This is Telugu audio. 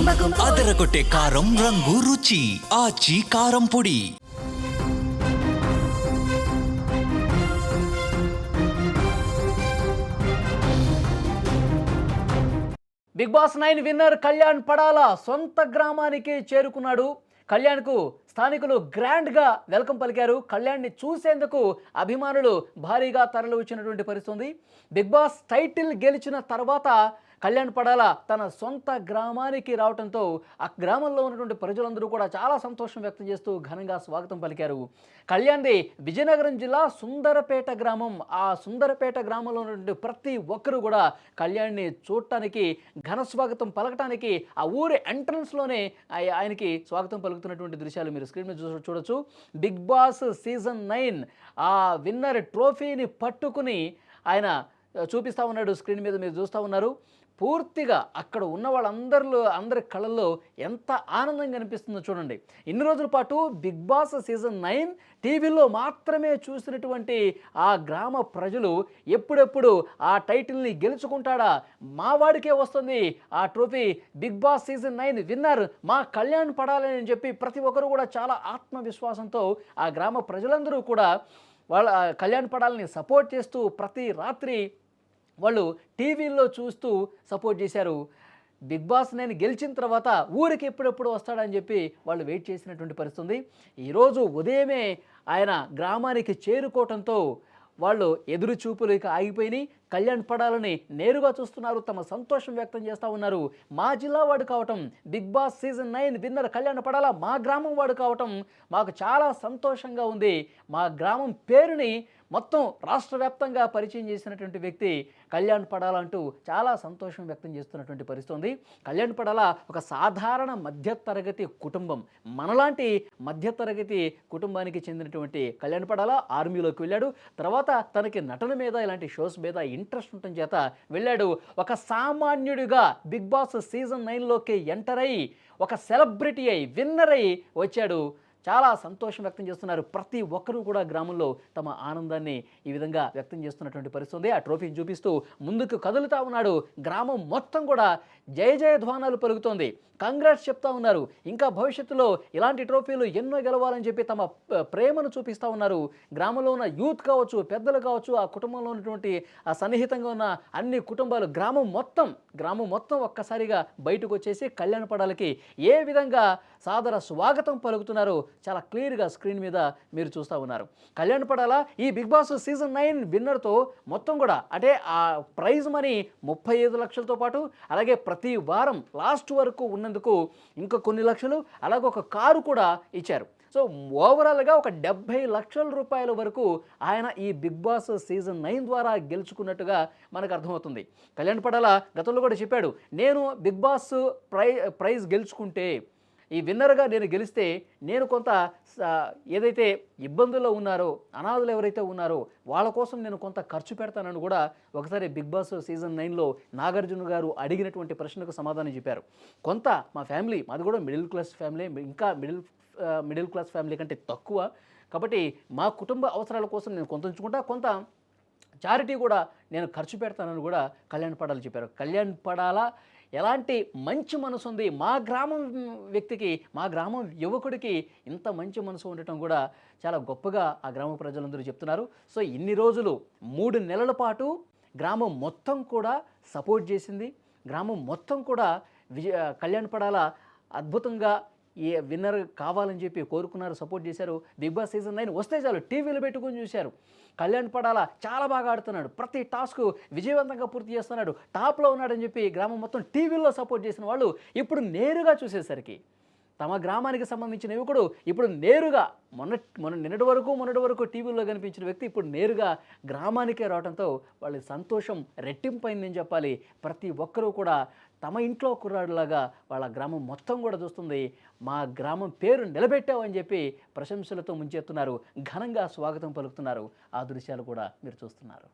అదరగొట్టే కారం రంగు రుచి ఆచి కారం పొడి. Bigg Boss 9 winner Kalyan Padala సొంత గ్రామానికి చేరుకున్నాడు. కళ్యాణ్కు స్థానికులు గ్రాండ్గా వెల్కమ్ పలికారు. కళ్యాణ్ని చూసేందుకు అభిమానులు భారీగా తరలి వచ్చినటువంటి పరిస్థితి. బిగ్ బాస్ టైటిల్ గెలిచిన తర్వాత కళ్యాణ్ పడాల తన సొంత గ్రామానికి రావడంతో ఆ గ్రామంలో ఉన్నటువంటి ప్రజలందరూ కూడా చాలా సంతోషం వ్యక్తం చేస్తూ ఘనంగా స్వాగతం పలికారు. కళ్యాణ్ది విజయనగరం జిల్లా సుందరపేట గ్రామం. ఆ సుందరపేట గ్రామంలో ఉన్నటువంటి ప్రతి ఒక్కరూ కూడా కళ్యాణ్ని చూడటానికి, ఘన స్వాగతం పలకటానికి ఆ ఊరి ఎంట్రన్స్లోనే ఆయనకి స్వాగతం పలుకుతున్నటువంటి దృశ్యాలు మీరు స్క్రీన్ మీద చూడొచ్చు. బిగ్ బాస్ సీజన్ 9 ఆ విన్నర్ ట్రోఫీని పట్టుకుని ఆయన చూపిస్తూ ఉన్నాడు. స్క్రీన్ మీద మీరు చూస్తూ ఉన్నారు. పూర్తిగా అక్కడ ఉన్న అందరి కళ్ళల్లో ఎంత ఆనందంగా అనిపిస్తుందో చూడండి. ఇన్ని రోజుల పాటు బిగ్ బాస్ సీజన్ 9 టీవీలో మాత్రమే చూసినటువంటి ఆ గ్రామ ప్రజలు ఎప్పుడెప్పుడు ఆ టైటిల్ని గెలుచుకుంటాడా, మా వాడికే వస్తుంది ఆ trophy, Bigg Boss season 9 winner మా కళ్యాణ్ పడాలని అని చెప్పి ప్రతి ఒక్కరు కూడా చాలా ఆత్మవిశ్వాసంతో ఆ గ్రామ ప్రజలందరూ కూడా వాళ్ళ కళ్యాణ్ పడాలని సపోర్ట్ చేస్తూ ప్రతి రాత్రి వాళ్ళు టీవీల్లో చూస్తూ సపోర్ట్ చేశారు. బిగ్ బాస్ నేను గెలిచిన తర్వాత ఊరికి ఎప్పుడెప్పుడు వస్తాడని చెప్పి వాళ్ళు వెయిట్ చేసినటువంటి పరిస్థితి. ఈరోజు ఉదయమే ఆయన గ్రామానికి చేరుకోవటంతో వాళ్ళు ఎదురు చూపులు ఇక ఆగిపోయినాయి. కళ్యాణ్ పడాలని నేరుగా చూస్తున్నారు, తమ సంతోషం వ్యక్తం చేస్తూ ఉన్నారు. మా జిల్లా వాడు కావటం, Bigg Boss season 9 winner Kalyan Padala మా గ్రామం వాడు కావటం మాకు చాలా సంతోషంగా ఉంది. మా గ్రామం పేరుని మొత్తం రాష్ట్ర వ్యాప్తంగా పరిచయం చేసినటువంటి వ్యక్తి కళ్యాణ్ పడాల అంటూ చాలా సంతోషం వ్యక్తం చేస్తున్నటువంటి పరిస్థితి ఉంది. కళ్యాణ్ పడాల ఒక సాధారణ మధ్యతరగతి కుటుంబం, మనలాంటి మధ్యతరగతి కుటుంబానికి చెందినటువంటి కళ్యాణ్ పడాల ఆర్మీలోకి వెళ్ళాడు. తర్వాత తనకి నటన మీద ఇలాంటి షోస్ మీద ఇంట్రెస్ట్ ఉండటం చేత వెళ్ళాడు. ఒక సామాన్యుడిగా బిగ్ బాస్ సీజన్ 9లోకి ఎంటర్ అయ్యి ఒక సెలబ్రిటీ అయి విన్నర్ అయి వచ్చాడు. చాలా సంతోషం వ్యక్తం చేస్తున్నారు. ప్రతి ఒక్కరూ కూడా గ్రామంలో తమ ఆనందాన్ని ఈ విధంగా వ్యక్తం చేస్తున్నటువంటి పరిస్థితి. ఆ ట్రోఫీని చూపిస్తూ ముందుకు కదులుతూ ఉన్నాడు. గ్రామం మొత్తం కూడా జయ జయ ధ్వానాలు పలుకుతోంది. కంగ్రాట్స్ చెప్తా ఉన్నారు. ఇంకా భవిష్యత్తులో ఇలాంటి ట్రోఫీలు ఎన్నో గెలవాలని చెప్పి తమ ప్రేమను చూపిస్తూ ఉన్నారు. గ్రామంలో ఉన్న యూత్ కావచ్చు, పెద్దలు కావచ్చు, ఆ కుటుంబంలో ఉన్నటువంటి ఆ సన్నిహితంగా ఉన్న అన్ని కుటుంబాలు, గ్రామం మొత్తం ఒక్కసారిగా బయటకు వచ్చేసి కళ్యాణ్ పడాలకి ఏ విధంగా సాదర స్వాగతం పలుకుతున్నారో చాలా క్లియర్గా స్క్రీన్ మీద మీరు చూస్తూ ఉన్నారు. కళ్యాణ్ పడాల ఈ బిగ్ బాస్ సీజన్ 9 విన్నర్తో మొత్తం కూడా అంటే ఆ ప్రైజ్ మనీ 35 లక్షలతో పాటు అలాగే ప్రతి వారం లాస్ట్ వరకు ఉన్నందుకు ఇంకా కొన్ని లక్షలు, అలాగే ఒక కారు కూడా ఇచ్చారు. సో ఓవరాల్గా ఒక 70 లక్షల రూపాయల వరకు ఆయన ఈ బిగ్ బాస్ సీజన్ 9 ద్వారా గెలుచుకున్నట్టుగా మనకు అర్థమవుతుంది. కళ్యాణ్ పడాల గతంలో కూడా చెప్పాడు, నేను బిగ్ బాస్ ప్రైజ్ గెలుచుకుంటే, ఈ విన్నర్గా నేను గెలిస్తే నేను కొంత ఏదైతే ఇబ్బందుల్లో ఉన్నారో, అనాథులు ఎవరైతే ఉన్నారో వాళ్ళ కోసం నేను కొంత ఖర్చు పెడతానని కూడా ఒకసారి బిగ్ బాస్ సీజన్ 9లో నాగార్జున గారు అడిగినటువంటి ప్రశ్నకు సమాధానం చెప్పారు. కొంత మా ఫ్యామిలీ, మాది కూడా మిడిల్ క్లాస్ ఫ్యామిలీ, ఇంకా మిడిల్ క్లాస్ ఫ్యామిలీ కంటే తక్కువ కాబట్టి మా కుటుంబ అవసరాల కోసం నేను కొంత ఉంచుకుంటా, కొంత చారిటీ కూడా నేను ఖర్చు పెడతానని కూడా కళ్యాణ్ పడాల చెప్పారు. కళ్యాణ్ పడాల ఎలాంటి మంచి మనసు ఉంది, మా గ్రామం వ్యక్తికి, మా గ్రామం యువకుడికి ఇంత మంచి మనసు ఉండటం కూడా చాలా గొప్పగా ఆ గ్రామ ప్రజలందరూ చెప్తున్నారు. సో ఇన్ని రోజులు 3 నెలల పాటు గ్రామం మొత్తం కూడా సపోర్ట్ చేసింది. గ్రామం మొత్తం కూడా కళ్యాణ్ పడాల అద్భుతంగా ఈ విన్నర్ కావాలని చెప్పి కోరుకున్నారు, సపోర్ట్ చేశారు. బిగ్ బాస్ సీజన్ 9 వస్తే చాలు టీవీలో పెట్టుకుని చూశారు. కళ్యాణ్ పడాల చాలా బాగా ఆడుతున్నాడు, ప్రతి టాస్క్ విజయవంతంగా పూర్తి చేస్తున్నాడు, టాప్లో ఉన్నాడని చెప్పి గ్రామం మొత్తం టీవీలో సపోర్ట్ చేసిన వాళ్ళు ఇప్పుడు నేరుగా చూసేసరికి తమ గ్రామానికి సంబంధించిన యువకుడు ఇప్పుడు నేరుగా నిన్నటి వరకు టీవీలో కనిపించిన వ్యక్తి ఇప్పుడు నేరుగా గ్రామానికే రావడంతో వాళ్ళ సంతోషం రెట్టింపైందని చెప్పాలి. ప్రతి ఒక్కరూ కూడా తమ ఇంట్లో కుర్రాడులాగా వాళ్ళ గ్రామం మొత్తం కూడా చూస్తుంది. మా గ్రామం పేరు నిలబెట్టామని చెప్పి ప్రశంసలతో ముంచెత్తున్నారు, ఘనంగా స్వాగతం పలుకుతున్నారు. ఆ దృశ్యాలు కూడా మీరు చూస్తున్నారు.